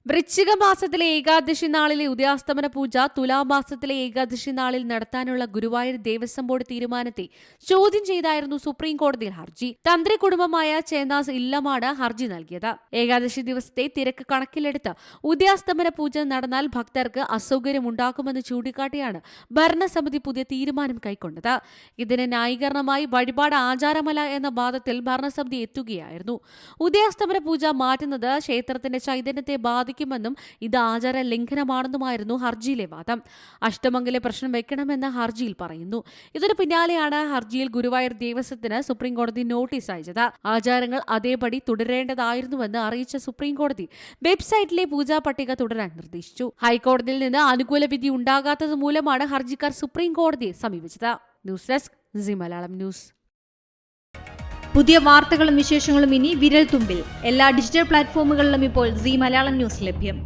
വൃശ്ചിക മാസത്തിലെ ഏകാദശി നാളിലെ ഉദയാസ്തമന പൂജ തുലാമാസത്തിലെ ഏകാദശി നാളിൽ നടത്താനുള്ള ഗുരുവായൂർ ദേവസ്വം ബോർഡ് തീരുമാനത്തെ ചോദ്യം ചെയ്തായിരുന്നു സുപ്രീം കോടതിയിൽ ഹർജി. തന്ത്രി കുടുംബമായ ചേന്നാസ് ഇല്ലമാണ് ഹർജി നൽകിയത്. ഏകാദശി ദിവസത്തെ തിരക്ക് കണക്കിലെടുത്ത് ഉദയാസ്തമന പൂജ നടന്നാൽ ഭക്തർക്ക് അസൗകര്യമുണ്ടാക്കുമെന്ന് ചൂണ്ടിക്കാട്ടിയാണ് ഭരണസമിതി പുതിയ തീരുമാനം കൈക്കൊണ്ടത്. ഇതിന് ന്യായീകരണമായി വഴിപാട് ആചാരമല്ല എന്ന വാദത്തിൽ ഭരണസമിതി എത്തുകയായിരുന്നു. ഉദയാസ്തമന പൂജ മാറ്റുന്നത് ക്ഷേത്രത്തിന്റെ ചൈതന്യത്തെ ബാധിക്കുമെന്നും ഇത് ആചാര ലംഘനമാണെന്നുമായിരുന്നു ഹർജിയിലെ വാദം. അഷ്ടമംഗല പ്രശ്നം വെക്കണമെന്ന് ഹർജിയിൽ പറയുന്നു. ഇതിനു പിന്നാലെയാണ് ഹർജിയിൽ ഗുരുവായൂർ ദേവസ്വത്തിന് സുപ്രീം കോടതി നോട്ടീസ് അയച്ചത്. ആചാരങ്ങൾ അതേപടി തുടരേണ്ടതായിരുന്നുവെന്ന് അറിയിച്ച സുപ്രീം കോടതി വെബ്സൈറ്റിലെ പൂജാ പട്ടിക തുടരാൻ നിർദ്ദേശിച്ചു. ഹൈക്കോടതിയിൽ നിന്ന് അനുകൂല വിധി ഉണ്ടാകാത്തത് മൂലമാണ് ഹർജിക്കാർ സുപ്രീം കോടതിയെ സമീപിച്ചത്. News desk C Malayalam news. പുതിയ വാർത്തകളും വിശേഷങ്ങളും ഇനി വിരൽ തുമ്പിൽ. എല്ലാ ഡിജിറ്റൽ പ്ലാറ്റ്ഫോമുകളിലും ഇപ്പോൾ സി മലയാളം ന്യൂസ് ലഭ്യം.